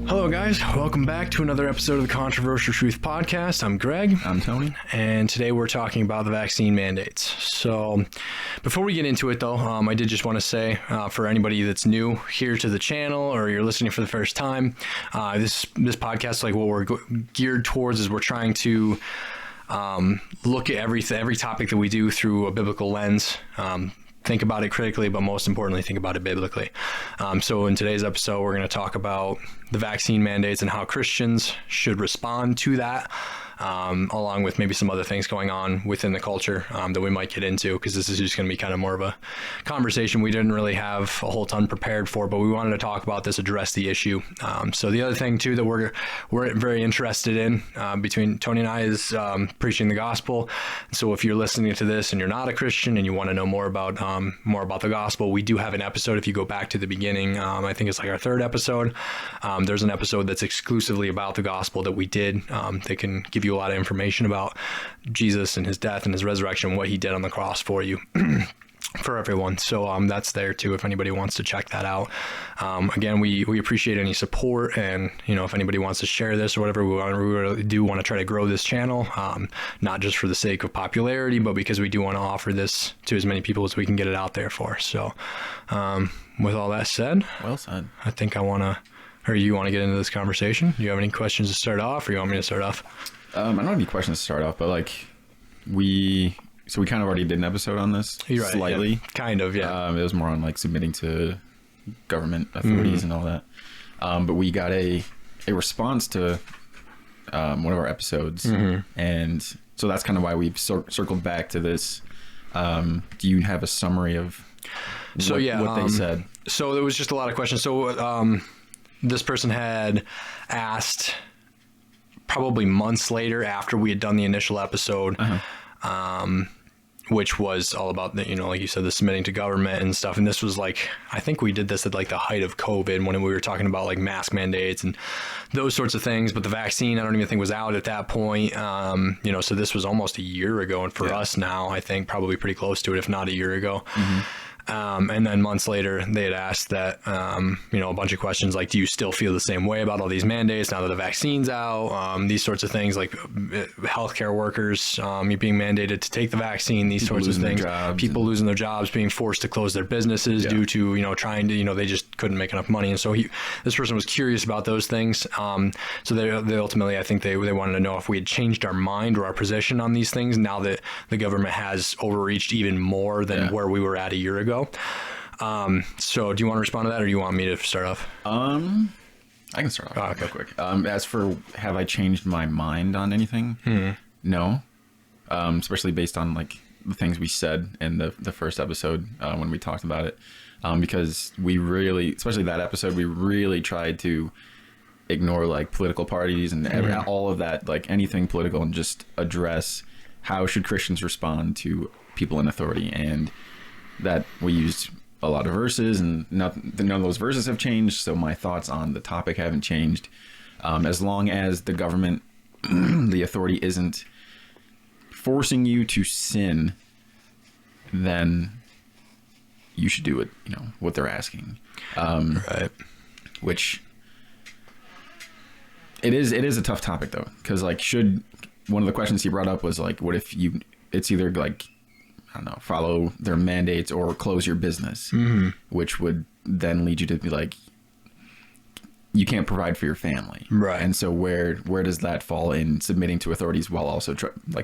Hello guys, welcome back to another episode of the Controversial Truth Podcast. I'm Greg. I'm Tony. And today we're talking about the vaccine mandates. So before we get into it though, I did just want to say for anybody that's new here to the channel or you're listening for the first time, this podcast, like what we're geared towards is we're trying to look at every topic that we do through a biblical lens. Think about it critically, but most importantly, think about it biblically. So in today's episode, we're going to talk about the vaccine mandates and how Christians should respond to that, along with maybe some other things going on within the culture that we might get into, because this is just going to be kind of more of a conversation we didn't really have a whole ton prepared for, but we wanted to talk about this, address the issue. So the other thing too that we're very interested in between Tony and I is preaching the gospel. So if you're listening to this and you're not a Christian and you want to know more about the gospel, we do have an episode. If you go back to the beginning, I think it's like our third episode. There's an episode that's exclusively about the gospel that we did. They can give you a lot of information about Jesus and his death and his resurrection, what he did on the cross for you. For everyone. So that's there too if anybody wants to check that out. Again, we appreciate any support, and if anybody wants to share this or whatever, we really do want to try to grow this channel, not just for the sake of popularity, but because we do want to offer this to as many people as we can get it out there for. So with all that said, well said. I think you want to get into this conversation. Do you have any questions to start off, or you want me to start off? I don't have any questions to start off, but we kind of already did an episode on this. You're right, slightly. Yeah. Kind of, yeah. It was more on submitting to government authorities and all that. But we got a response to one of our episodes. And so that's kind of why we've circled back to this. Do you have a summary of what they said? So there was just a lot of questions. So this person had asked probably months later after we had done the initial episode, which was all about the, like you said, the submitting to government and stuff. And this was I think we did this at the height of COVID when we were talking about mask mandates and those sorts of things. But the vaccine, I don't even think was out at that point. So this was almost a year ago. And for us now, I think probably pretty close to it, if not a year ago. And then months later, they had asked that, a bunch of questions like, do you still feel the same way about all these mandates now that the vaccine's out? These sorts of things, like healthcare workers being mandated to take the vaccine, these sorts of things. People losing their jobs, being forced to close their businesses due to, trying to, they just couldn't make enough money. And so this person was curious about those things. So they ultimately, I think they wanted to know if we had changed our mind or our position on these things now that the government has overreached even more than where we were at a year ago. So do you want to respond to that, or do you want me to start off? I can start off real quick. As for have I changed my mind on anything? No. Especially based on the things we said in the first episode when we talked about it. Because we really, especially that episode, we really tried to ignore political parties and all of that, anything political, and just address how should Christians respond to people in authority. And that we used a lot of verses, and none of those verses have changed, so my thoughts on the topic haven't changed. As long as the government, the authority, isn't forcing you to sin, then you should do it, what they're asking. Right. Which it is a tough topic though, because one of the questions he brought up was what if it's either I don't know, follow their mandates or close your business, which would then lead you to be you can't provide for your family. Right. And so where does that fall in submitting to authorities while also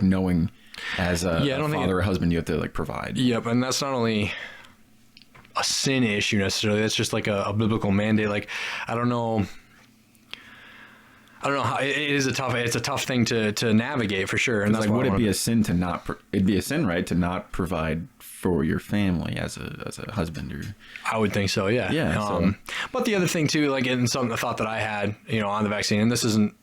knowing as a father or a husband, you have to provide. Yep. And that's not only a sin issue necessarily. That's just a biblical mandate. I don't know how it's a tough thing to navigate for sure. And that's would it be a sin to not? It'd be a sin, right, to not provide for your family as a husband? Or I would think so. Yeah. Yeah. But the other thing too, and a thought that I had, on the vaccine, and this isn't,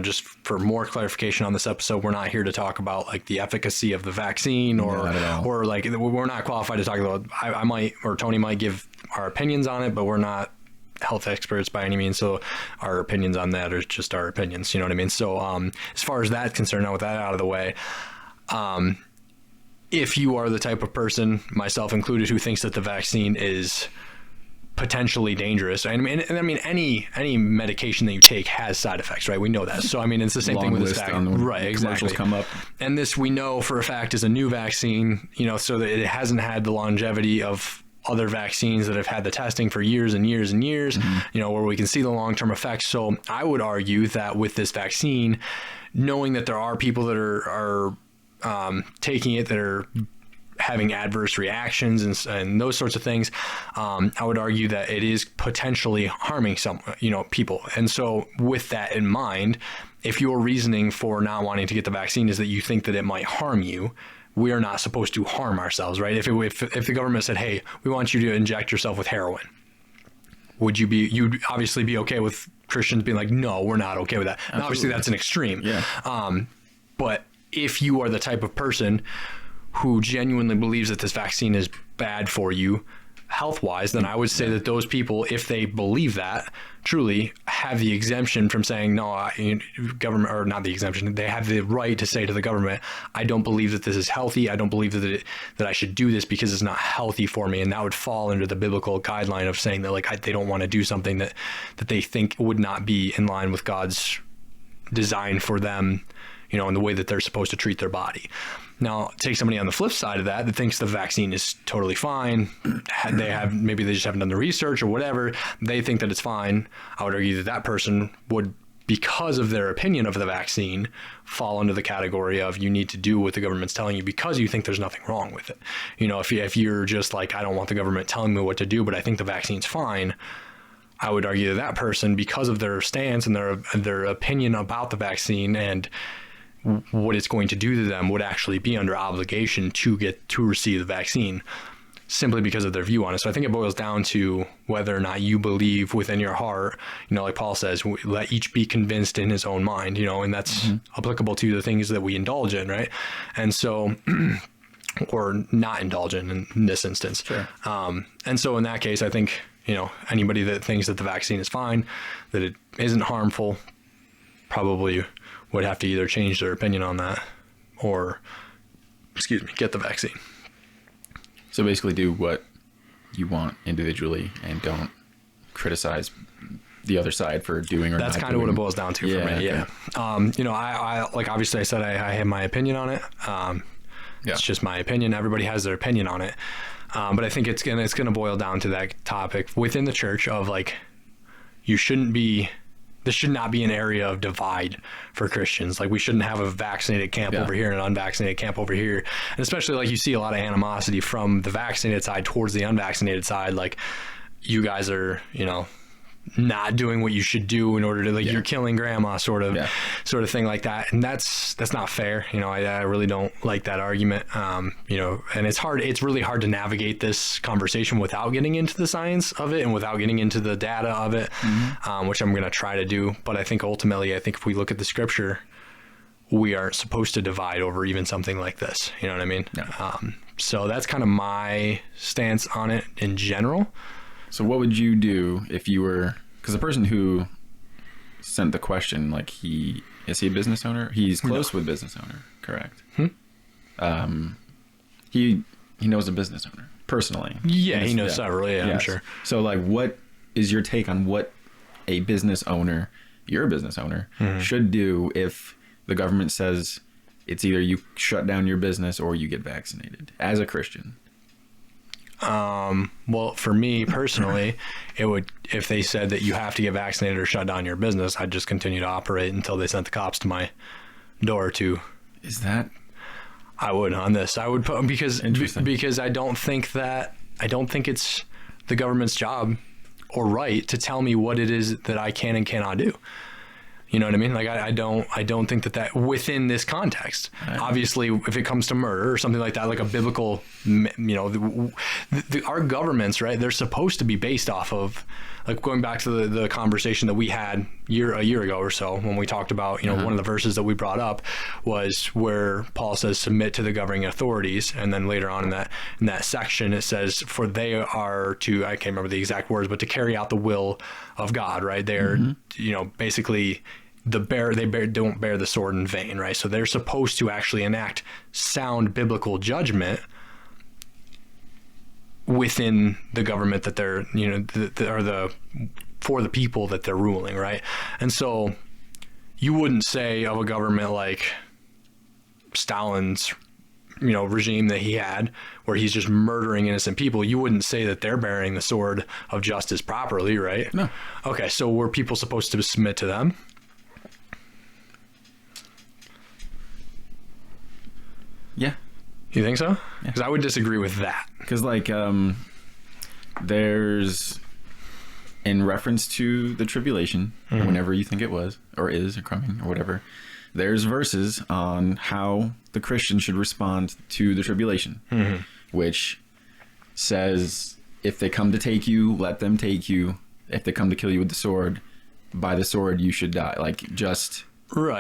just for more clarification on this episode, we're not here to talk about the efficacy of the vaccine or we're not qualified to talk about. I might, or Tony might give our opinions on it, but we're not health experts by any means, so our opinions on that are just our opinions, you know what I mean? So as far as that's concerned, now with that out of the way, if you are the type of person, myself included, who thinks that the vaccine is potentially dangerous. I mean, any medication that you take has side effects, right? We know that. So I mean, it's the same thing with this vaccine, right? Exactly. Come up, and this we know for a fact is a new vaccine, so that it hasn't had the longevity of other vaccines that have had the testing for years and years and years, where we can see the long-term effects. So I would argue that with this vaccine, knowing that there are people that are taking it that are having adverse reactions and those sorts of things, I would argue that it is potentially harming some, people. And so with that in mind, if your reasoning for not wanting to get the vaccine is that you think that it might harm you, we are not supposed to harm ourselves, right? If the government said, hey, we want you to inject yourself with heroin, you'd obviously be okay with Christians being like, no, we're not okay with that. And obviously that's an extreme. Yeah. But if you are the type of person who genuinely believes that this vaccine is bad for you health-wise, then I would say that those people, if they believe that, truly have the exemption from saying, no, government, or not the exemption, they have the right to say to the government, I don't believe that this is healthy. I don't believe that I should do this because it's not healthy for me. And that would fall under the biblical guideline of saying that they don't want to do something that they think would not be in line with God's design for them, in the way that they're supposed to treat their body. Now, take somebody on the flip side of that thinks the vaccine is totally fine. Maybe they just haven't done the research or whatever. They think that it's fine. I would argue that person would, because of their opinion of the vaccine, fall under the category of you need to do what the government's telling you because you think there's nothing wrong with it. If you're just like, I don't want the government telling me what to do, but I think the vaccine's fine, I would argue that person, because of their stance and their opinion about the vaccine and what it's going to do to them, would actually be under obligation to receive the vaccine simply because of their view on it. So I think it boils down to whether or not you believe within your heart, like Paul says, let each be convinced in his own mind, and that's applicable to the things that we indulge in, right? And so, or not indulge in this instance. Sure. And so in that case, I think, anybody that thinks that the vaccine is fine, that it isn't harmful, probably would have to either change their opinion on that or, get the vaccine. So basically do what you want individually and don't criticize the other side for doing or that's not kind of what it boils down to for me. Okay. Yeah. I like, obviously I said I have my opinion on it. It's just my opinion. Everybody has their opinion on it. But I think it's going to boil down to that topic within the church of like, this should not be an area of divide for Christians. Like, we shouldn't have a vaccinated camp over here and an unvaccinated camp over here. And especially, like, you see a lot of animosity from the vaccinated side towards the unvaccinated side. Like, you guys are, not doing what you should do in order to, like, you're killing grandma sort of thing like that. And that's not fair. I really don't like that argument. And it's really hard to navigate this conversation without getting into the science of it and without getting into the data of it, which I'm going to try to do. But I think ultimately, if we look at the scripture, we aren't supposed to divide over even something like this. You know what I mean? Yeah. So that's kind of my stance on it in general. So what would you do if you were, because the person who sent the question, like, is he a business owner? He's close with business owner, correct? He knows a business owner personally. Yeah, he knows several. Yeah, I'm sure. So like, what is your take on what a business owner, you're a business owner, should do if the government says it's either you shut down your business or you get vaccinated as a Christian? Well, for me personally, if they said that you have to get vaccinated or shut down your business, I'd just continue to operate until they sent the cops to my door to. Is that? I would on this. I would put because I don't think it's the government's job or right to tell me what it is that I can and cannot do. You know what I mean? Like, I don't think that within this context, obviously, if it comes to murder or something like that, like a biblical, our governments, right? They're supposed to be based off of, like, going back to the conversation that we had a year ago or so, when we talked about, one of the verses that we brought up was where Paul says, submit to the governing authorities. And then later on in that section, it says, for they are to, I can't remember the exact words, but to carry out the will of God, right? They're, basically don't bear the sword in vain, right? So they're supposed to actually enact sound biblical judgment within the government that they're, for the people that they're ruling, right? And so you wouldn't say of a government like Stalin's, regime that he had, where he's just murdering innocent people, you wouldn't say that they're bearing the sword of justice properly, right? No. Okay, so were people supposed to submit to them? Yeah. You think so? Because I would disagree with that. Because there's, in reference to the tribulation, whenever you think it was or is or coming or whatever, there's verses on how the Christian should respond to the tribulation, which says, if they come to take you, let them take you. If they come to kill you with the sword, by the sword you should die. Right,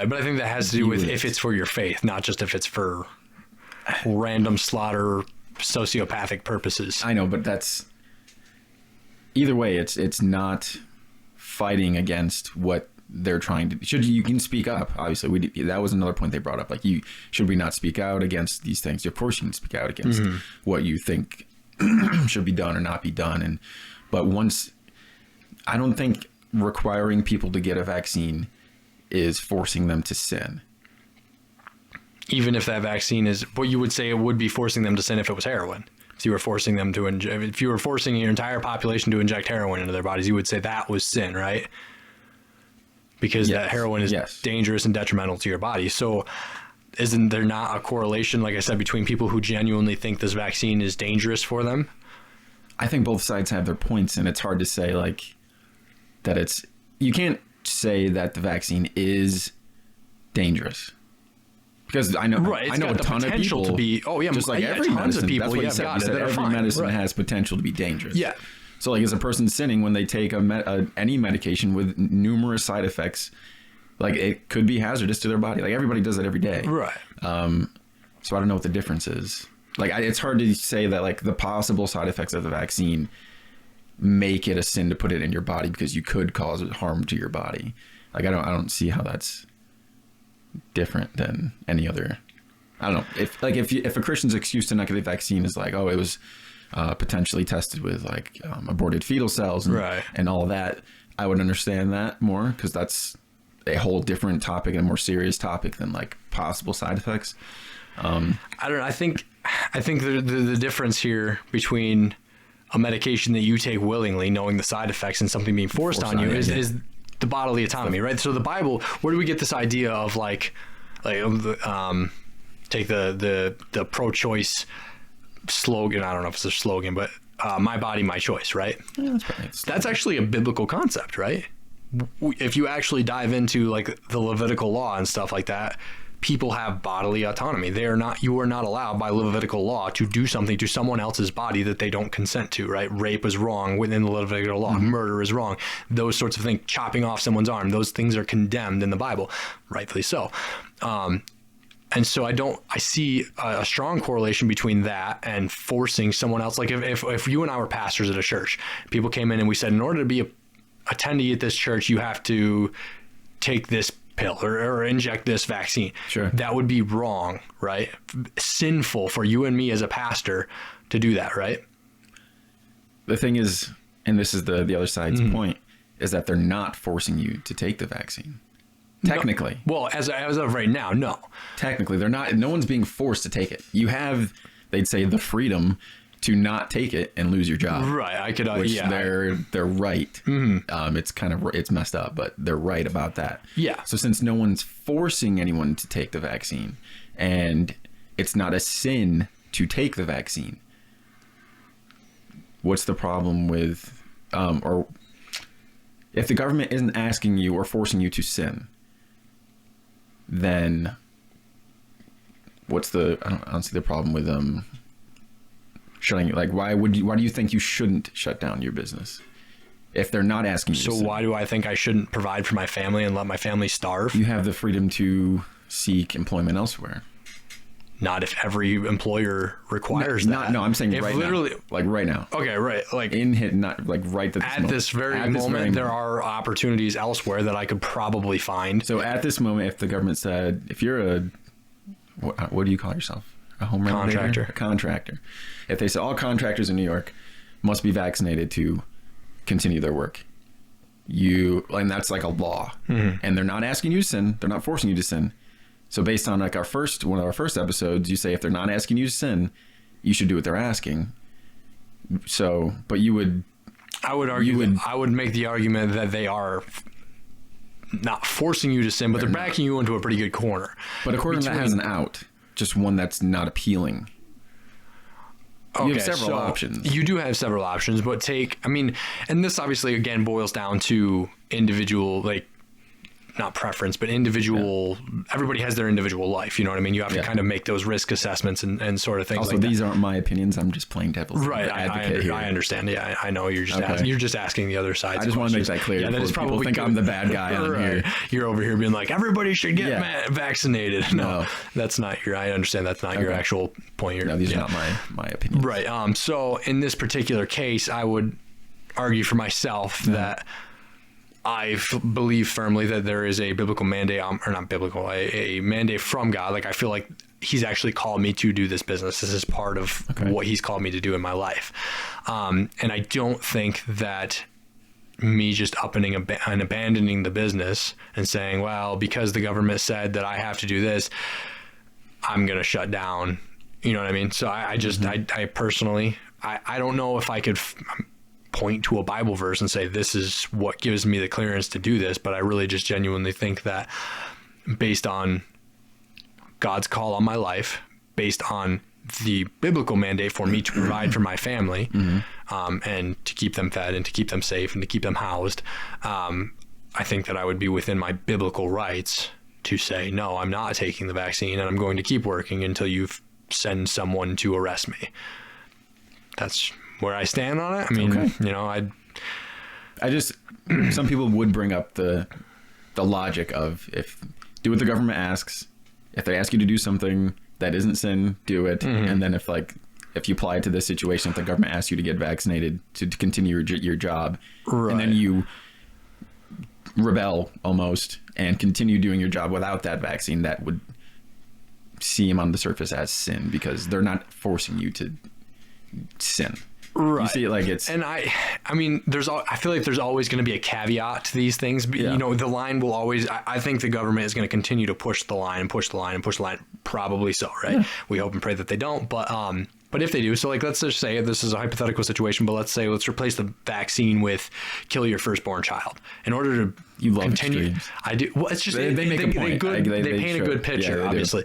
but I think that has to do with if it's for your faith, not just if it's for random slaughter, sociopathic purposes. I know, but that's either way. It's not fighting against what they're trying to. You can speak up? Obviously, that was another point they brought up. Should we not speak out against these things? Of course, you can speak out against what you think should be done or not be done. But once, I don't think requiring people to get a vaccine is forcing them to sin. Even if that vaccine is, what you would say it would be forcing them to sin if it was heroin. So you were forcing them to if you were forcing your entire population to inject heroin into their bodies, you would say that was sin, right? Because that heroin is dangerous and detrimental to your body. So isn't there not a correlation, like I said, between people who genuinely think this vaccine is dangerous for them? I think both sides have their points, and it's hard to say that you can't say that the vaccine is dangerous. Because I know a ton of people to be, just like every tons medicine, of people, that's what he said. Every medicine has potential to be dangerous. Yeah. So is a person sinning when they take any medication with numerous side effects? It could be hazardous to their body. Everybody does it every day. Right. So I don't know what the difference is. It's hard to say that the possible side effects of the vaccine make it a sin to put it in your body because you could cause harm to your body. I don't see how that's different than any other. I don't know if a Christian's excuse to not get the vaccine is it was potentially tested with aborted fetal cells and all of that, I would understand that more, because that's a whole different topic and a more serious topic than possible side effects. I don't know. I think the difference here between a medication that you take willingly, knowing the side effects, and something being forced on you is the bodily autonomy, right? So the Bible, where do we get this idea of take the pro-choice slogan? I don't know if it's a slogan, but my body, my choice, right? Yeah, that's actually a biblical concept, right? If you actually dive into the Levitical law and stuff like that, people have bodily autonomy. You are not allowed by Levitical law to do something to someone else's body that they don't consent to, right? Rape is wrong within the Levitical law. Murder is wrong. Those sorts of things, chopping off someone's arm, those things are condemned in the Bible, rightfully so. And so I see a strong correlation between that and forcing someone else. If you and I were pastors at a church, people came in and we said, in order to be a attendee at this church, you have to take this pill or inject this vaccine. Sure. That would be wrong, right? Sinful for you and me as a pastor to do that, right? The thing is, and this is the other side's point, is that they're not forcing you to take the vaccine. Technically. No. Well, as of right now, no. Technically, they're not. No one's being forced to take it. You have, they'd say, the freedom to not take it and lose your job. Right. I could. Which they're right. It's messed up, but they're right about that. Yeah. So since no one's forcing anyone to take the vaccine, and it's not a sin to take the vaccine, what's the problem with, or if the government isn't asking you or forcing you to sin, then what's I don't see the problem with shutting, why do you think you shouldn't shut down your business if they're not asking you? So why do I think I shouldn't provide for my family and let my family starve? You have the freedom to seek employment elsewhere. Not if every employer requires that. No, I'm saying if right literally, now. Right now. Okay, right. At this very moment, there are opportunities elsewhere that I could probably find. So at this moment, if the government said, if you're what do you call yourself? A home renovator? Contractor. A contractor. If they say all contractors in New York must be vaccinated to continue their work, and that's like a law. Mm-hmm. And they're not asking you to sin. They're not forcing you to sin. So based on like one of our first episodes, you say if they're not asking you to sin, you should do what they're asking. So, but I would argue I would make the argument that they are not forcing you to sin, but they're backing you into a pretty good corner. But a corner that has an out, just one that's not appealing. You have several options. You do have several options, but and this obviously again boils down to individual, like, not preference, but individual, everybody has their individual life. You know what I mean? You have to kind of make those risk assessments and sort of things also, like that. These aren't my opinions. I'm just playing devil's advocate here. I understand. Yeah, I know you're just asking the other side. I just want to make that clear. Yeah, that is probably people think I'm the bad guy on here. You're over here being like, everybody should get vaccinated. No, that's not I understand that's not your actual point. No, these are not my opinions. Right. So in this particular case, I would argue for myself that I believe firmly that there is a biblical mandate, or not biblical, a mandate from God. Like, I feel like he's actually called me to do this business. This is part of what he's called me to do in my life. And I don't think that me just upping and abandoning the business and saying, well, because the government said that I have to do this, I'm going to shut down. You know what I mean? So I personally, I don't know if I could point to a Bible verse and say, this is what gives me the clearance to do this. But I really just genuinely think that based on God's call on my life, based on the biblical mandate for me to provide for my family, and to keep them fed and to keep them safe and to keep them housed, I think that I would be within my biblical rights to say, no, I'm not taking the vaccine and I'm going to keep working until you send someone to arrest me. That's where I stand on it. I mean, I just, some people would bring up the logic of, if do what the government asks, if they ask you to do something that isn't sin, do it. And then if you apply it to this situation, if the government asks you to get vaccinated to continue your job, and then you rebel almost and continue doing your job without that vaccine, that would seem on the surface as sin, because they're not forcing you to sin. Right. You see it like it's, and I mean, I feel like there's always going to be a caveat to these things. But, the line will always, I think the government is going to continue to push the line and push the line and push the line. Probably so, right? Yeah. We hope and pray that they don't. But if they do, so like, let's just say this is a hypothetical situation, but let's replace the vaccine with kill your firstborn child in order to continue. Extremes. I do. Well, it's just, they make a point. They paint a good picture, obviously.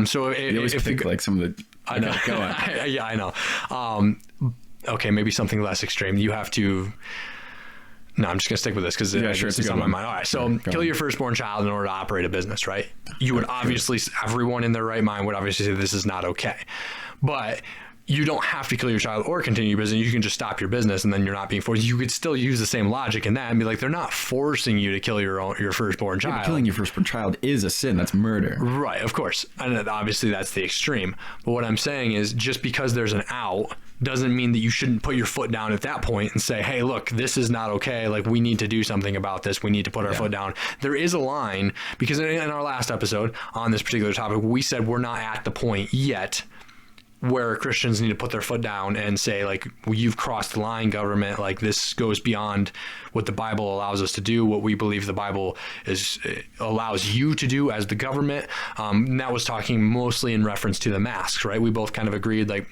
So if you like some of the, I know. Go on. Yeah, I know. Okay, maybe something less extreme. You have to. No, I'm just gonna stick with this because it's on my mind. All right, so kill your firstborn child in order to operate a business, right? You would obviously, everyone in their right mind would obviously say this is not okay, but you don't have to kill your child or continue your business. You can just stop your business, and then you're not being forced. You could still use the same logic in that and be like, they're not forcing you to kill your firstborn child. But killing your firstborn child is a sin. That's murder. Right, of course, and obviously that's the extreme. But what I'm saying is, just because there's an out doesn't mean that you shouldn't put your foot down at that point and say, hey, look, this is not okay. Like, we need to do something about this. We need to put our foot down. There is a line, because in our last episode on this particular topic, we said we're not at the point yet where Christians need to put their foot down and say, like, well, you've crossed the line, government. Like, this goes beyond what the Bible allows us to do, what we believe the Bible allows you to do as the government. And that was talking mostly in reference to the masks, right? We both kind of agreed, like,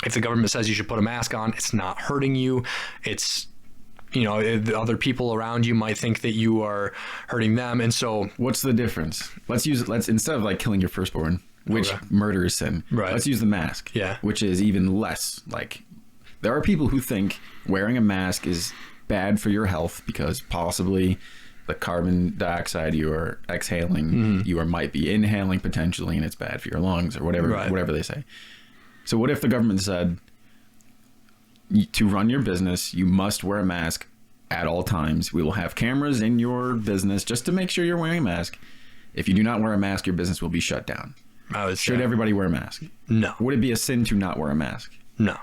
if the government says you should put a mask on, it's not hurting you. It's, the other people around you might think that you are hurting them. And so what's the difference? Let's instead of like killing your firstborn, which murder is sin, let's use the mask, which is even less. Like, there are people who think wearing a mask is bad for your health because possibly the carbon dioxide you are exhaling, you might be inhaling potentially, and it's bad for your lungs or whatever they say. So what if the government said, to run your business, you must wear a mask at all times. We will have cameras in your business just to make sure you're wearing a mask. If you do not wear a mask, your business will be shut down. Should everybody wear a mask? No. Would it be a sin to not wear a mask? No.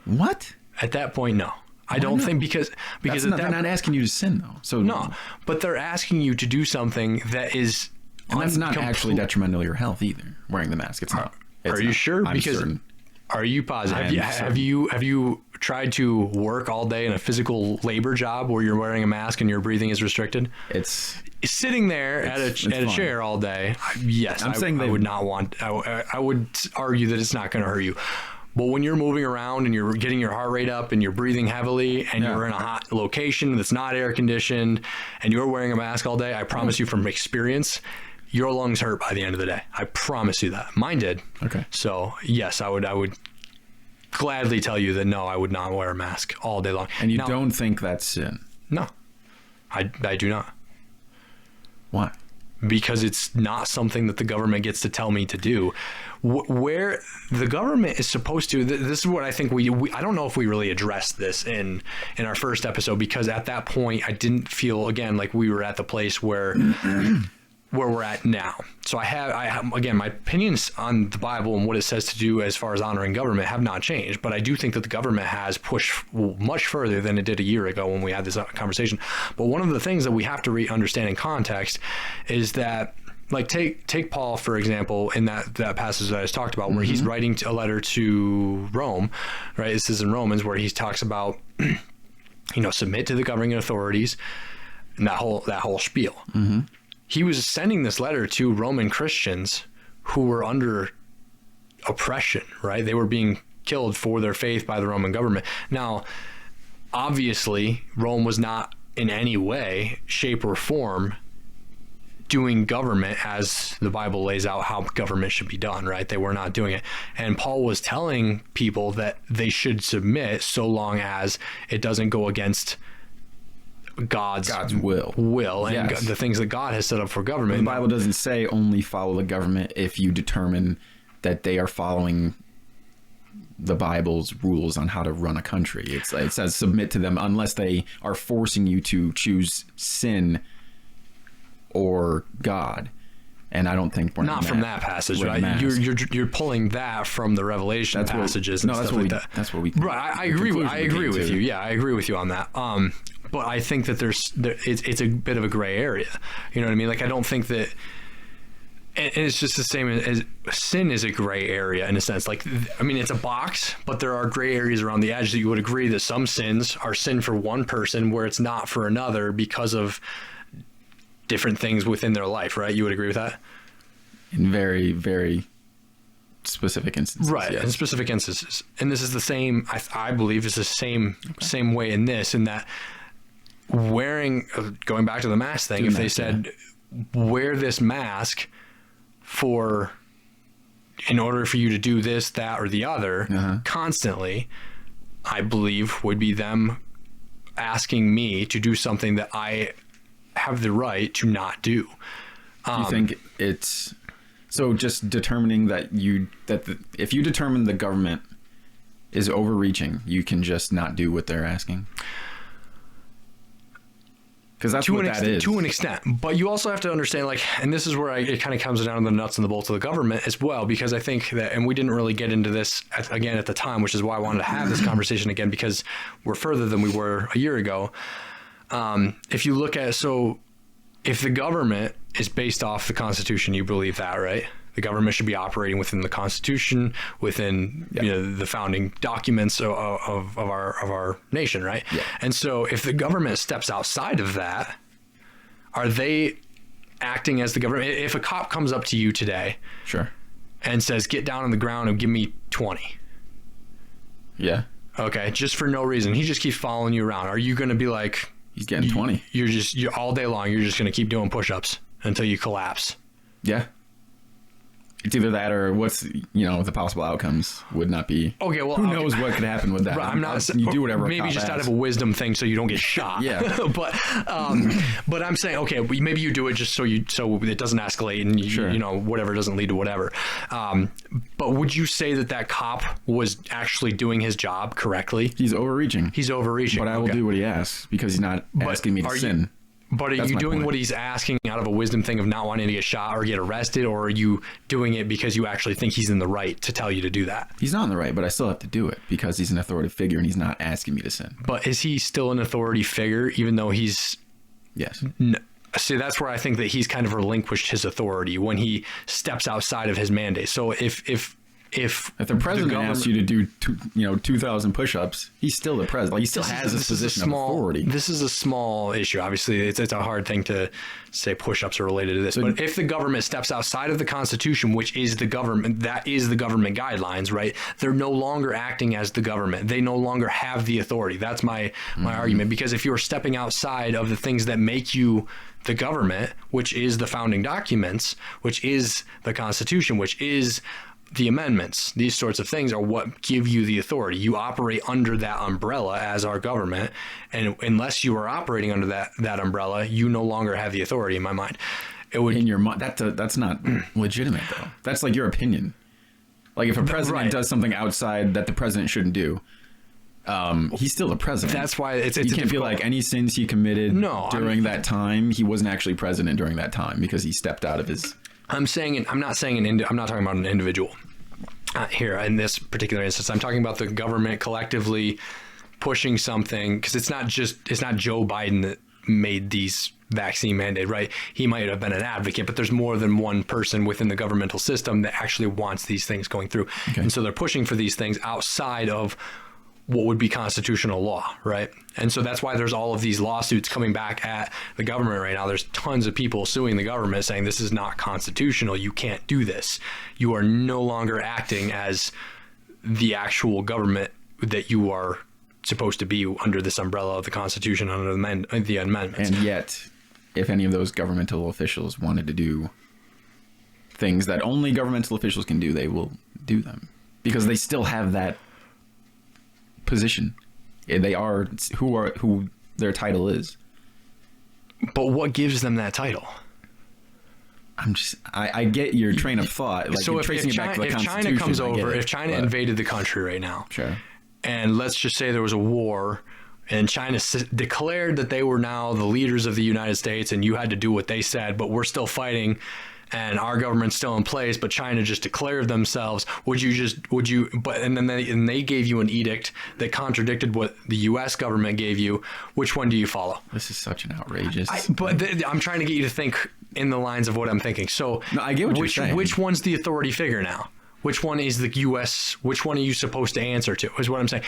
What? At that point, no. I don't think because they're not asking you to sin though. So no, but they're asking you to do something that is, and that's not actually detrimental to your health either. Wearing the mask, it's not. Are you sure? I'm Because certain. are you positive? I am Have you tried to work all day in a physical labor job where you're wearing a mask and your breathing is restricted? It's Sitting there at a fun. chair all day. Yes, I'm saying I would not want. I would argue that it's not going to hurt you. But when you're moving around and you're getting your heart rate up and you're breathing heavily and you're in a hot location that's not air conditioned and you're wearing a mask all day, I promise you from experience, your lungs hurt by the end of the day. I promise you that. Mine did. okay. So yes, I would gladly tell you that no, I would not wear a mask all day long. And you Now, don't think that's sin? No, I do not. Why? Because it's not something that the government gets to tell me to do. Where the government is supposed to, this is what I think we I don't know if we really addressed this in our first episode, because at that point I didn't feel, again, like we were at the place where we're at now. So I have again, my opinions on the Bible and what it says to do as far as honoring government have not changed, but I do think that the government has pushed much further than it did a year ago when we had this conversation. But one of the things that we have to understand in context is that, like, take Paul, for example, in that passage that I just talked about, where he's writing a letter to Rome, right? This is in Romans, where he talks about, submit to the governing authorities and that whole spiel. Mm-hmm. He was sending this letter to Roman Christians who were under oppression, right? They were being killed for their faith by the Roman government. Now, obviously, Rome was not in any way, shape, or form doing government as the Bible lays out how government should be done, right? They were not doing it. And Paul was telling people that they should submit so long as it doesn't go against God's will and yes. the things that God has set up for government. The Bible doesn't say only follow the government if you determine that they are following the Bible's rules on how to run a country. It says submit to them unless they are forcing you to choose sin or God. And I don't think we're not from that passage, right? You're pulling that from the Revelation passages and stuff like that. That's what we. Right, I agree with you. Yeah, I agree with you on that. But I think that it's a bit of a gray area. You know what I mean? Like, I don't think that, and it's just the same as sin is a gray area in a sense. Like, I mean, it's a box, but there are gray areas around the edge that you would agree that some sins are sin for one person where it's not for another because of different things within their life, right? You would agree with that? In very, very specific instances. Right, yes. In specific instances. And this is the same, I believe, is the same way in this, in that wearing, going back to the mask thing, if they said, wear this mask in order for you to do this, that, or the other constantly, I believe would be them asking me to do something that I have the right to not do. You think it's so just determining that if you determine the government is overreaching, you can just not do what they're asking? Because that's what that is. To an extent. But you also have to understand, like, and this is where it kind of comes down to the nuts and the bolts of the government as well, because I think that, and we didn't really get into this again at the time, which is why I wanted to have this conversation again, because we're further than we were a year ago. If you look at, if the government is based off the Constitution, you believe that, right? The government should be operating within the Constitution, within the founding documents of our nation, right? Yeah. And so if the government steps outside of that, are they acting as the government? If a cop comes up to you today, sure, and says, "Get down on the ground and give me 20." Yeah. Okay, just for no reason, he just keeps following you around. Are you going to be like, he's getting 20? You're all day long. You're just going to keep doing push-ups until you collapse. Yeah. It's either that or what's, the possible outcomes would not be. Okay, well, who knows what could happen with that? Right, I'm not. You do whatever. Maybe just out of a wisdom thing, so you don't get shot. Yeah. but I'm saying, okay, maybe you do it just so it doesn't escalate and whatever doesn't lead to whatever. But would you say that cop was actually doing his job correctly? He's overreaching. But I will do what he asks because he's not asking me to sin. But are you doing what he's asking out of a wisdom thing of not wanting to get shot or get arrested, or are you doing it because you actually think he's in the right to tell you to do that? He's not in the right, but I still have to do it because he's an authoritative figure and he's not asking me to sin. But is he still an authority figure even though he's... Yes. See, that's where I think that he's kind of relinquished his authority when he steps outside of his mandate. So if if the president asks you to do 2,000 push-ups, he's still the president. Like, he still has this position of authority. This is a small issue. Obviously, it's a hard thing to say push-ups are related to this. But if the government steps outside of the Constitution, which is the government, that is the government guidelines, right? They're no longer acting as the government. They no longer have the authority. That's my argument. Because if you're stepping outside of the things that make you the government, which is the founding documents, which is the Constitution, which is the amendments, these sorts of things are what give you the authority. You operate under that umbrella as our government, and unless you are operating under that umbrella, you no longer have the authority. In my mind, it would in your mind. That's not legitimate though. That's like your opinion. Like if a president does something outside that the president shouldn't do, he's still the president. That's why it's you can't feel like any sins he committed during that time, he wasn't actually president during that time because he stepped out of his. I'm not talking about an individual here in this particular instance. I'm talking about the government collectively pushing something, because it's not Joe Biden that made these vaccine mandate, right? He might have been an advocate, but there's more than one person within the governmental system that actually wants these things going through. Okay. And so they're pushing for these things outside of what would be constitutional law, right? And so that's why there's all of these lawsuits coming back at the government right now. There's tons of people suing the government saying this is not constitutional. You can't do this. You are no longer acting as the actual government that you are supposed to be under this umbrella of the Constitution, under the amendments. And yet, if any of those governmental officials wanted to do things that only governmental officials can do, they will do them because they still have that position. They are who their title is. But what gives them that title? I get your train of thought. Like, so if China comes over, if China invaded the country right now, sure, and let's just say there was a war, and China declared that they were now the leaders of the United States, and you had to do what they said, but we're still fighting, and our government's still in place, but China just declared themselves, and they gave you an edict that contradicted what the U.S. government gave you. Which one do you follow? This is such an outrageous. I'm trying to get you to think in the lines of what I'm thinking. So no, I get what you're saying. Which one's the authority figure now? Which one is the U.S.? Which one are you supposed to answer to? Is what I'm saying.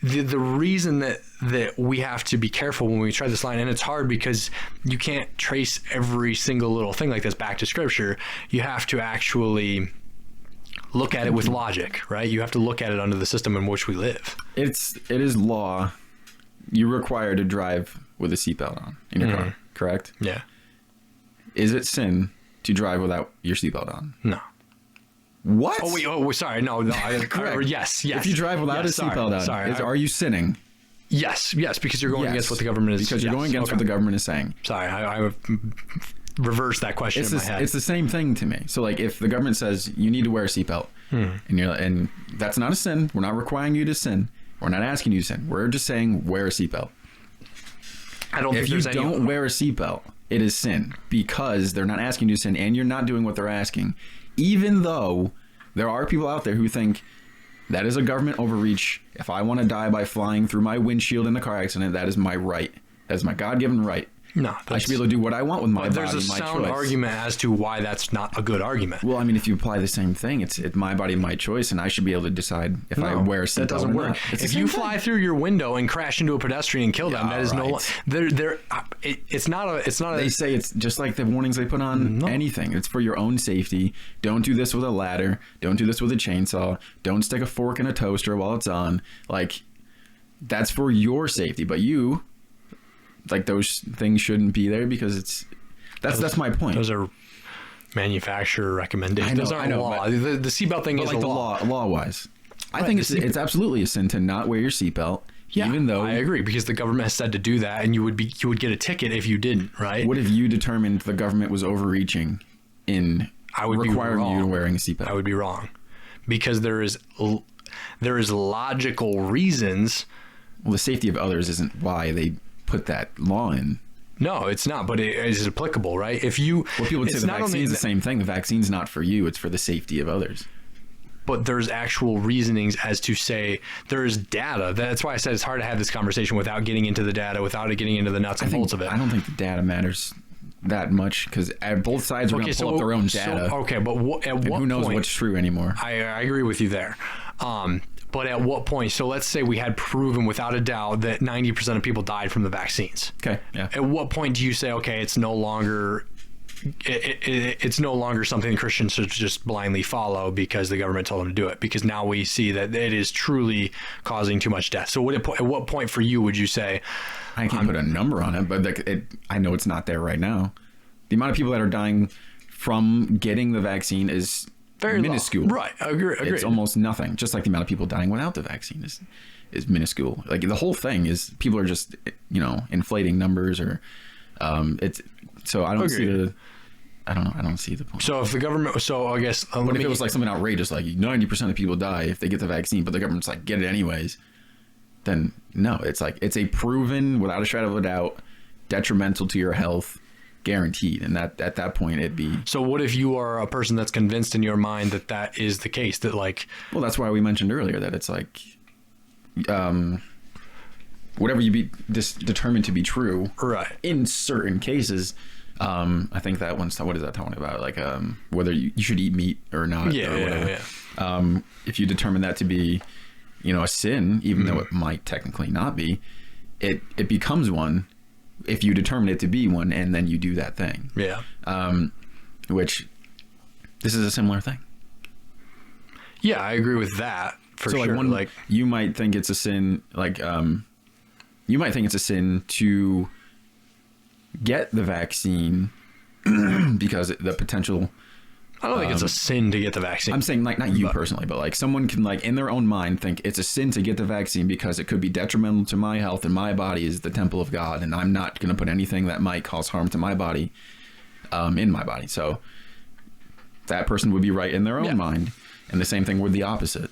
The reason that we have to be careful when we try this line, and it's hard because you can't trace every single little thing like this back to Scripture. You have to actually look at it with logic, right? You have to look at it under the system in which we live. It is law. You're required to drive with a seatbelt on in your car, correct? Yeah. Is it sin to drive without your seatbelt on? No. What? Sorry. No. Correct. Yes. If you drive without a seatbelt on, are you sinning? Yes, because you're going against what the government is. Because you're going against what the government is saying. Sorry, I reversed that question in my head. It's the same thing to me. So, like, if the government says you need to wear a seatbelt, and that's not a sin, we're not requiring you to sin. We're not asking you to sin. We're just saying wear a seatbelt. If you don't wear a seatbelt, it is sin because they're not asking you to sin, and you're not doing what they're asking. Even though there are people out there who think that is a government overreach. If I want to die by flying through my windshield in a car accident, that is my right. That is my God-given right. No, I should be able to do what I want with my body, my choice. There's a sound argument as to why that's not a good argument. Well, I mean, if you apply the same thing, it's my body, my choice, and I should be able to decide if I wear a seatbelt. That doesn't work. If you fly through your window and crash into a pedestrian and kill them, that is no. It's not a. They say it's just like the warnings they put on anything. It's for your own safety. Don't do this with a ladder. Don't do this with a chainsaw. Don't stick a fork in a toaster while it's on. Like, that's for your safety. But you. Like, those things shouldn't be there because that's my point. Those are manufacturer recommendations. Those aren't law. The seatbelt thing is like the law wise. I think it's absolutely a sin to not wear your seatbelt. Yeah, even though I agree, because the government has said to do that, and you would get a ticket if you didn't, right? What if you determined the government was overreaching in requiring you to wearing a seatbelt? I would be wrong, because there is logical reasons. Well, the safety of others isn't why they put that law in. No, it's not, but it is applicable, right? People would say the vaccine's the same thing. The vaccine's not for you, it's for the safety of others. But there's actual reasonings as to say there's data. That's why I said it's hard to have this conversation without getting into the data, without getting into the nuts and bolts of it. I don't think the data matters that much because both sides are going to pull up their own data. But at what who knows point, what's true anymore? I agree with you there. But at what point? So let's say we had proven without a doubt that 90% of people died from the vaccines. Okay. Yeah. At what point do you say, okay, it's no longer it's no longer something Christians should just blindly follow because the government told them to do it? Because now we see that it is truly causing too much death. So at what point for you would you say? I can't put a number on it, but I know it's not there right now. The amount of people that are dying from getting the vaccine is very minuscule. Low. Right. I agree. It's almost nothing. Just like the amount of people dying without the vaccine is minuscule. Like the whole thing is people are just, inflating numbers or it's, so I don't see the, I don't know. I don't see the point. So if the government, I guess, what if it was like something outrageous, like 90% of people die if they get the vaccine, but the government's like, get it anyways. Then no, it's like, it's a proven without a shadow of a doubt, detrimental to your health, guaranteed. And that at that point it'd be. So what if you are a person that's convinced in your mind that is the case, that like, well, that's why we mentioned earlier that it's like, whatever you be determined to be true, right? In certain cases, I think that one's, what is that talking about? Like, whether you should eat meat or not, or whatever. Yeah. If you determine that to be, a sin, even though it might technically not be, it becomes one if you determine it to be one, and then you do that thing. Yeah. Which this is a similar thing. Yeah, I agree with that for so sure. Like you might think it's a sin, you might think it's a sin to get the vaccine because the potential. I don't think it's a sin to get the vaccine. I'm saying like not you personally, but like someone can like in their own mind think it's a sin to get the vaccine because it could be detrimental to my health and my body is the temple of God and I'm not going to put anything that might cause harm to my body in my body. So that person would be right in their own mind. And the same thing with the opposite.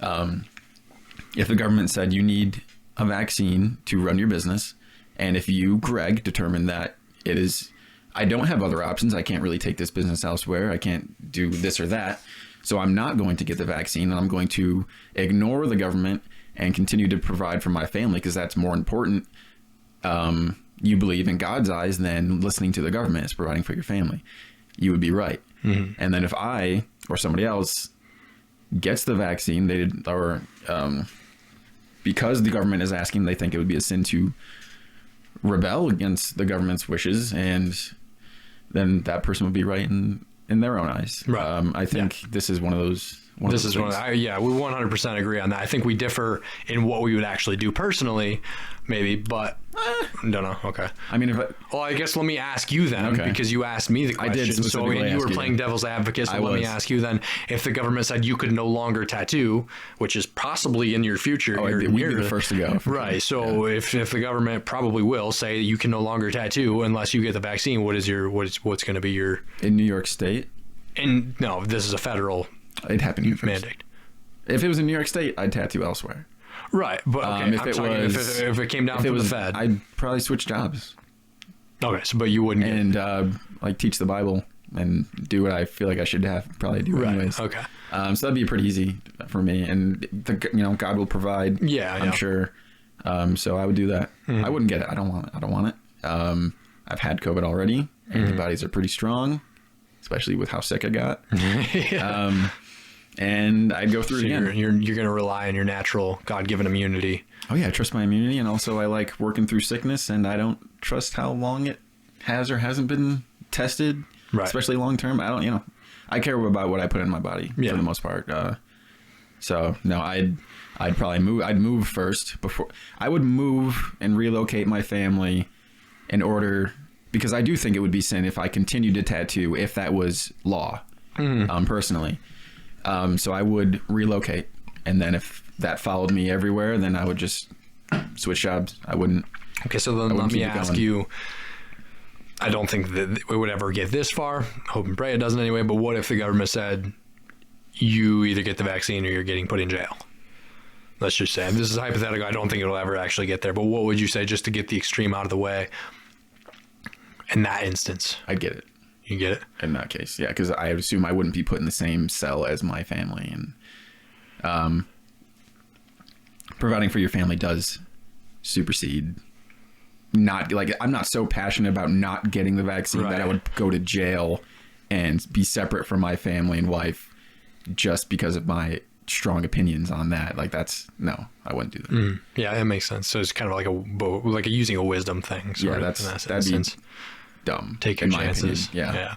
If the government said you need a vaccine to run your business, and if you, Greg, determine that it is, I don't have other options, I can't really take this business elsewhere, I can't do this or that, so I'm not going to get the vaccine, and I'm going to ignore the government and continue to provide for my family because that's more important, you believe in God's eyes than listening to the government is providing for your family. You would be right. Mm-hmm. And then if I or somebody else gets the vaccine, because the government is asking, they think it would be a sin to rebel against the government's wishes, and then that person would be right in their own eyes. Right. I think this is one of those. We 100% agree on that. I think we differ in what we would actually do personally, maybe, but don't know. Okay. I mean, I guess let me ask you then, because you asked me the question. I did. So you were playing devil's advocate. So let me ask you then: if the government said you could no longer tattoo, which is possibly in your future, we'd be the first to go. Right. So if the government probably will say you can no longer tattoo unless you get the vaccine, what's going to be your in New York State? And no, this is a federal. It'd happen to mandate. If it was in New York State, I'd tattoo elsewhere. Right, but okay, if it came down from the Fed, I'd probably switch jobs. Okay, so but you wouldn't like teach the Bible and do what I feel like I should probably do anyways. Okay, so that'd be pretty easy for me, and God will provide. Yeah, I'm sure. So I would do that. I wouldn't get it. I don't want it. I've had COVID already. Antibodies are pretty strong, especially with how sick I got. And I'd go through it again. You're going to rely on your natural God-given immunity. Oh yeah, I trust my immunity, and also I like working through sickness, and I don't trust how long it has or hasn't been tested, especially long term. I don't, I care about what I put in my body for the most part. So no, I'd probably move. I'd move first before I would move and relocate my family in order, because I do think it would be sin if I continued to tattoo if that was law, personally. So I would relocate, and then if that followed me everywhere, then I would just switch jobs. I wouldn't. Okay, so then let me ask you, I don't think that we would ever get this far. Hope and pray it doesn't anyway, but what if the government said you either get the vaccine or you're getting put in jail? Let's just say, and this is hypothetical, I don't think it'll ever actually get there, but what would you say just to get the extreme out of the way in that instance? I'd get it. You get it? In that case, yeah, because I assume I wouldn't be put in the same cell as my family, and providing for your family does supersede not like, I'm not so passionate about not getting the vaccine that I would go to jail and be separate from my family and wife just because of my strong opinions on that. Like no, I wouldn't do that. Yeah, it makes sense. So it's kind of like a using a wisdom thing. Yeah, that'd be dumb. Take your chances. Yeah.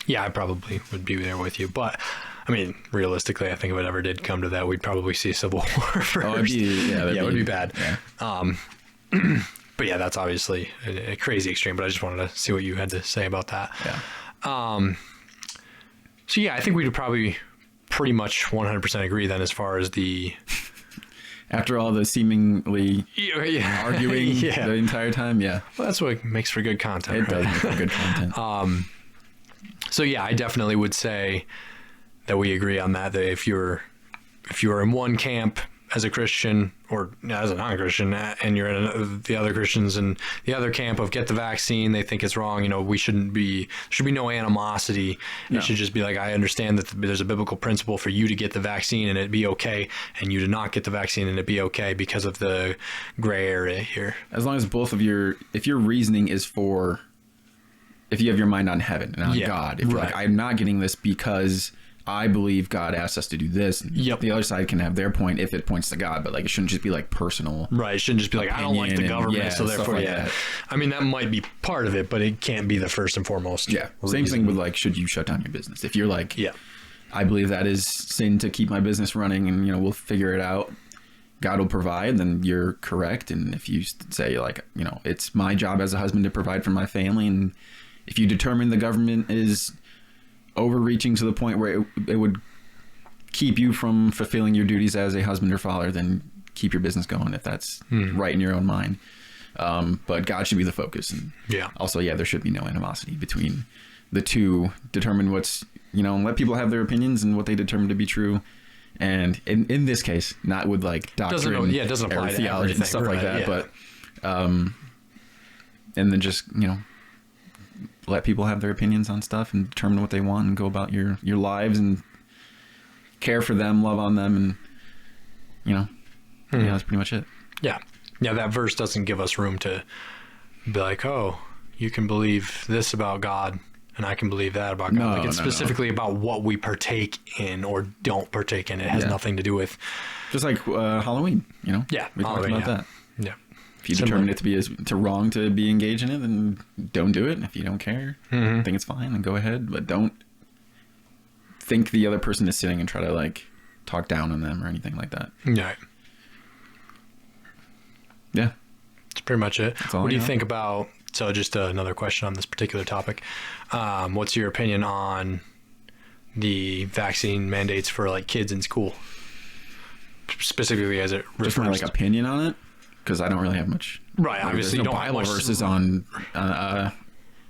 Yeah, I probably would be there with you. But I mean, realistically, I think if it ever did come to that, we'd probably see a civil war first. Oh, it would be bad. Yeah. But yeah, that's obviously a crazy extreme, but I just wanted to see what you had to say about that. Yeah. So yeah, I think we'd probably pretty much 100% agree then as far as the... After all the seemingly arguing the entire time, yeah. Well, that's what makes for good content. It does make for good content. So yeah, I definitely would say that we agree on that if you're in one camp as a Christian or as a non-Christian, and you're in the other Christians and the other camp of get the vaccine, they think it's wrong. We should be no animosity. No. It should just be like, I understand that there's a biblical principle for you to get the vaccine and it'd be okay, and you to not get the vaccine and it'd be okay because of the gray area here. As long as if your reasoning is if you have your mind on heaven and on God, if you're like, I'm not getting this because I believe God asked us to do this. Yep. The other side can have their point if it points to God, but like it shouldn't just be like personal. Right. It shouldn't just be like, I don't like the government, so therefore, that. I mean, that might be part of it, but it can't be the first and foremost. Yeah. Same thing with like, should you shut down your business? If you're like, I believe that is sin to keep my business running and, we'll figure it out. God will provide, then you're correct. And if you say like, it's my job as a husband to provide for my family. And if you determine the government is overreaching to the point where it would keep you from fulfilling your duties as a husband or father, then keep your business going if that's right in your own mind. But God should be the focus. And also, there should be no animosity between the two. Determine what's, let people have their opinions and what they determine to be true. And in this case, not with like doctrine, it doesn't apply to theology and stuff like that. But, and then just, let people have their opinions on stuff and determine what they want and go about your lives and care for them, love on them. And, that's pretty much it. Yeah. Yeah. That verse doesn't give us room to be like, oh, you can believe this about God and I can believe that about God. It's specifically about what we partake in or don't partake in. It has nothing to do with just like Halloween, Yeah. We talked about that. Yeah. If you determine it to be wrong to be engaged in it, then don't do it. If you don't care, think it's fine, then go ahead. But don't think the other person is sitting and try to like talk down on them or anything like that. Right. Yeah. That's pretty much it. What do you think about, so just another question on this particular topic. What's your opinion on the vaccine mandates for like kids in school? Specifically as it refers just my like opinion on it? Because I don't really have much. Right, obviously there's you no don't have Bible much verses on. I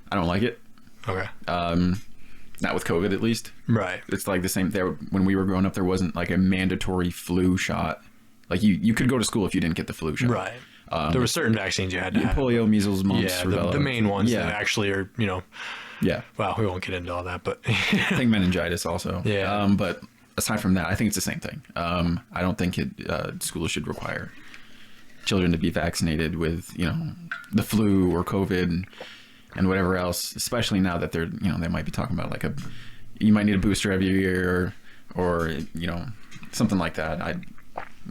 don't like it. Okay. Not with COVID, at least. Right. It's like the same. When we were growing up, there wasn't like a mandatory flu shot. Like you could go to school if you didn't get the flu shot. Right. There were certain vaccines you had to have. Polio, measles, mumps, rubella. The main ones that actually are, Yeah. Well, we won't get into all that, but I think meningitis also. Yeah. But aside from that, I think it's the same thing. I don't think schools should require children to be vaccinated with, the flu or COVID and whatever else, especially now that they're, they might be talking about like you might need a booster every year or something like that. I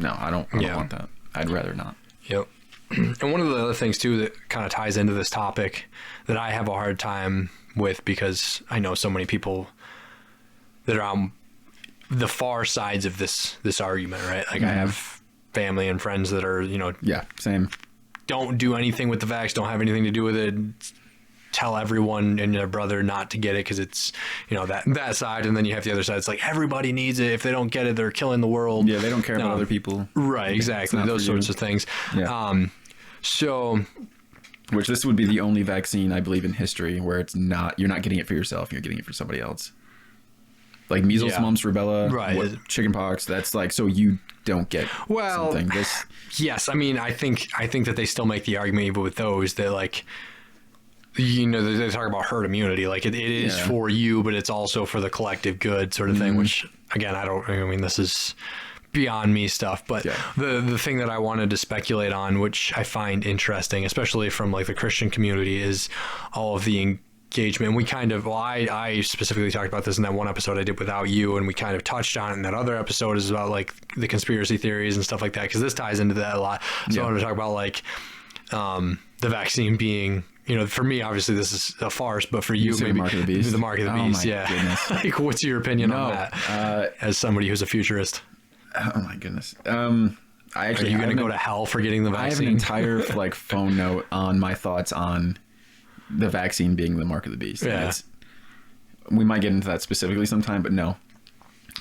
don't want that. I'd rather not. Yep. And one of the other things too that kind of ties into this topic that I have a hard time with, because I know so many people that are on the far sides of this argument, right? Like I have family and friends that are, same. Don't do anything with the vax, don't have anything to do with it. Tell everyone and their brother not to get it because it's, that side. And then you have the other side. It's like everybody needs it. If they don't get it, they're killing the world. Yeah, they don't care about other people. Right, exactly. Those sorts of things. Yeah. Which this would be the only vaccine, I believe, in history where it's not, you're not getting it for yourself, you're getting it for somebody else. Like measles, mumps, rubella, chickenpox. That's like, so you don't get something. Yes, I mean, I think that they still make the argument even with those that like, they talk about herd immunity. Like it is for you, but it's also for the collective good sort of thing, which again, this is beyond me stuff. But Yeah. the thing that I wanted to speculate on, which I find interesting, especially from like the Christian community, is all of the engagement. We kind of, well, I specifically talked about this in that one episode I did without you, and we kind of touched on it. And that other episode is about like the conspiracy theories and stuff like that, because this ties into that a lot. So I wanted to talk about like the vaccine being, you know, for me, obviously this is a farce, but for you, say maybe the mark of the beast? the mark of the beast. my Yeah. goodness. Like, what's your opinion on that? As somebody who's a futurist, Oh my goodness. I are actually you going to go to hell for getting the I have vaccine? an entire like phone note on my thoughts on the vaccine being the mark of the beast. Yeah. We might get into that specifically sometime, but no,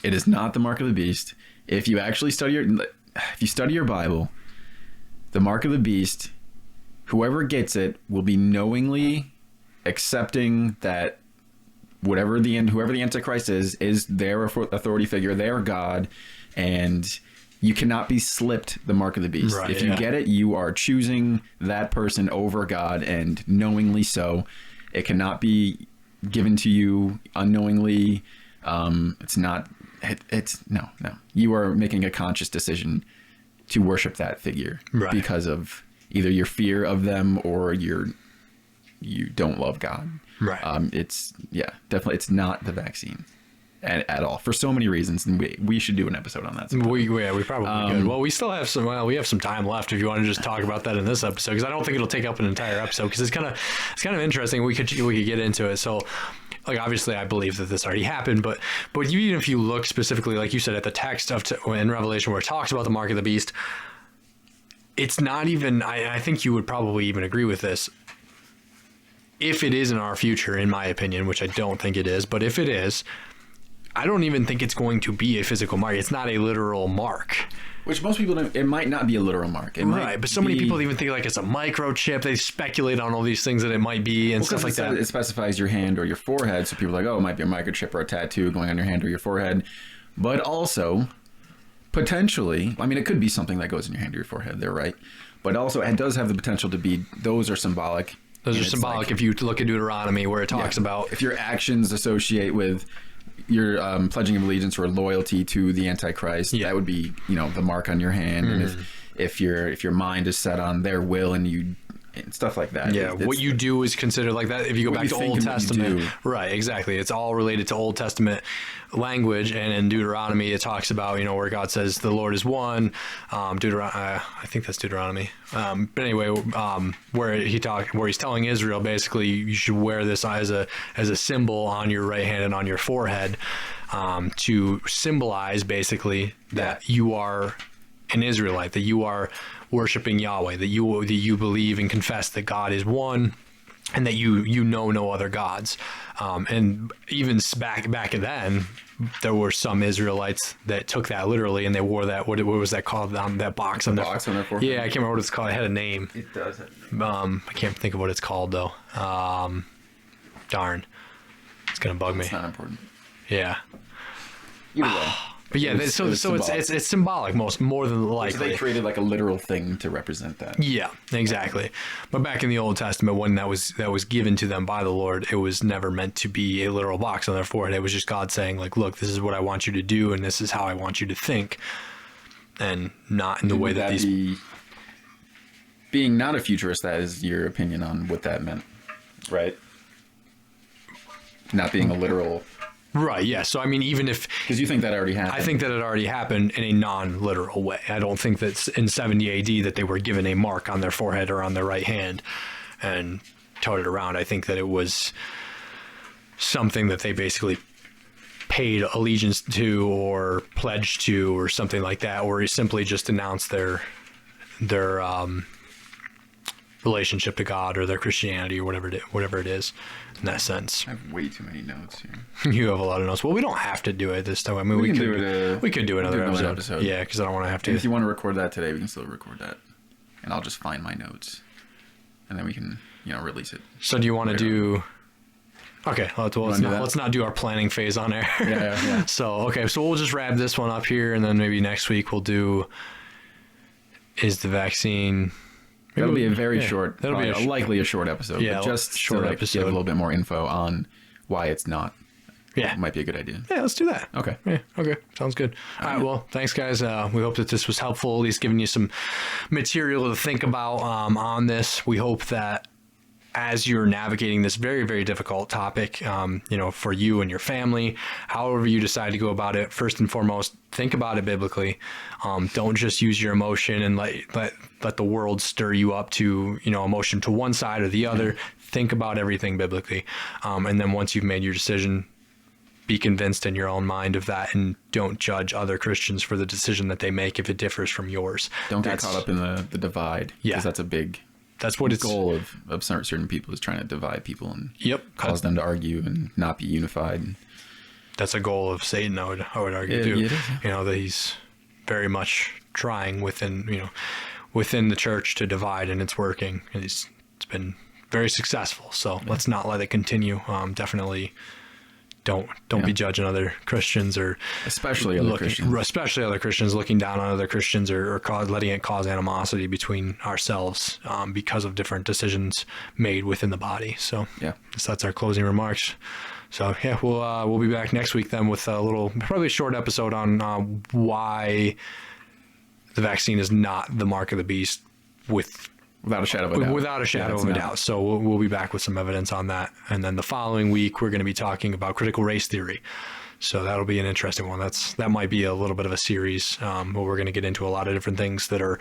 it is not the mark of the beast. If you actually study your Bible, the mark of the beast, whoever gets it will be knowingly accepting that whoever the Antichrist is their authority figure, their God, and you cannot be slipped the mark of the beast. Right, if you get it, you are choosing that person over God, and knowingly so. It cannot be given to you unknowingly. It's not. It's no. You are making a conscious decision to worship that figure because of either your fear of them or you don't love God. Right. It's definitely. It's not the vaccine at all for so many reasons, and we should do an episode on that sometime. We probably could. Well, we still have we have some time left if you want to just talk about that in this episode, because I don't think it'll take up an entire episode, because it's kind of interesting. We could get into it. So, like, obviously I believe that this already happened, but even if you look specifically, like you said, at the text in Revelation where it talks about the mark of the beast, it's not even, I think you would probably even agree with this, if it is in our future, in my opinion, which I don't think it is, but if it is, I don't even think it's going to be a physical mark. It's not a literal mark. Which most people don't. It might not be a literal mark. But so many people even think like it's a microchip. They speculate on all these things that it might be and stuff like that. It specifies your hand or your forehead, so people are like, oh, it might be a microchip or a tattoo going on your hand or your forehead. But also, potentially, I mean, it could be something that goes in your hand or your forehead. They're right. But also, it does have the potential to be, those are symbolic. Those are symbolic, like, if you look at Deuteronomy, where it talks about... If your actions associate with your pledging of allegiance or loyalty to the Antichrist, that would be, the mark on your hand. And if your mind is set on their will and stuff like that. Yeah, what you do is considered like that. If you go back to Old Testament, right, exactly. It's all related to Old Testament language, and in Deuteronomy it talks about, where God says the Lord is one. I think that's Deuteronomy. But anyway, where he's telling Israel basically you should wear this as a symbol on your right hand and on your forehead, to symbolize basically that you are an Israelite, that you are worshiping Yahweh, that you believe and confess that God is one, and that you know no other gods. And even back then, there were some Israelites that took that literally, and they wore that. What was that called? That box on their forehead. Yeah, I can't remember what it's called. It had a name. It does have a name. I can't think of what it's called though. Darn, it's gonna bug me. It's not important. Yeah. Either way. But yeah, so it's symbolic more than likely. So they created like a literal thing to represent that. Yeah, exactly. But back in the Old Testament, when that was given to them by the Lord, it was never meant to be a literal box on their forehead. It was just God saying, like, look, this is what I want you to do, and this is how I want you to think, and not in the way that these. Being not a futurist, that is your opinion on what that meant, right? Not being a literal. Right, yeah. So, I mean, even if... Because you think that already happened. I think that it already happened in a non-literal way. I don't think that in 70 AD that they were given a mark on their forehead or on their right hand and toted around. I think that it was something that they basically paid allegiance to or pledged to or something like that, or simply just announced their relationship to God or their Christianity or whatever it is in that sense. I have way too many notes here. You have a lot of notes. Well, we don't have to do it this time. I mean, we could do another episode. Yeah, because I don't want to have to. And if you want to record that today, we can still record that, and I'll just find my notes, and then we can release it. So do you want to do? Okay, let's not do our planning phase on air. Yeah. So we'll just wrap this one up here, and then maybe next week we'll do. Is the vaccine? That'll be a very short. That'll be likely a short episode. Yeah, but just short to episode. give a little bit more info on why it's not Yeah. might be a good idea. Yeah, let's do that. Okay. Yeah, okay. Sounds good. All right, well, thanks, guys. We hope that this was helpful, at least giving you some material to think about on this. We hope that as you're navigating this very, very difficult topic, for you and your family, however you decide to go about it, first and foremost, think about it biblically. Don't just use your emotion and let the world stir you up to, emotion to one side or the other. Think about everything biblically. And then once you've made your decision, be convinced in your own mind of that, and don't judge other Christians for the decision that they make if it differs from yours. Don't get caught up in the divide. Yeah. Because that's what it's goal of certain people, is trying to divide people and cause them to argue and not be unified. That's a goal of Satan, I would argue too. It is, yeah. That he's very much trying within the church to divide, and it's working. It's been very successful. So let's not let it continue. Definitely don't be judging other Christians, or especially other Christians, looking down on other Christians, or letting it cause animosity between ourselves because of different decisions made within the body. So that's our closing remarks. So we'll be back next week then with probably a short episode on why the vaccine is not the mark of the beast, without a shadow of a doubt. Without a shadow of a doubt. So we'll be back with some evidence on that. And then the following week, we're going to be talking about critical race theory. So that'll be an interesting one. That might be a little bit of a series where we're going to get into a lot of different things that are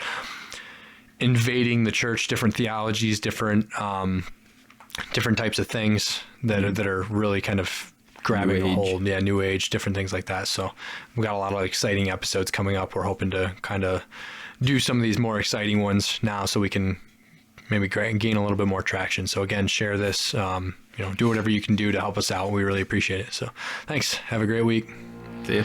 invading the church, different theologies, different types of things that are really kind of grabbing a hold. Yeah, New Age, different things like that. So we got a lot of exciting episodes coming up. We're hoping to kind of do some of these more exciting ones now, so we can maybe gain a little bit more traction. So again, share this, do whatever you can do to help us out. We really appreciate it. So thanks. Have a great week. See ya.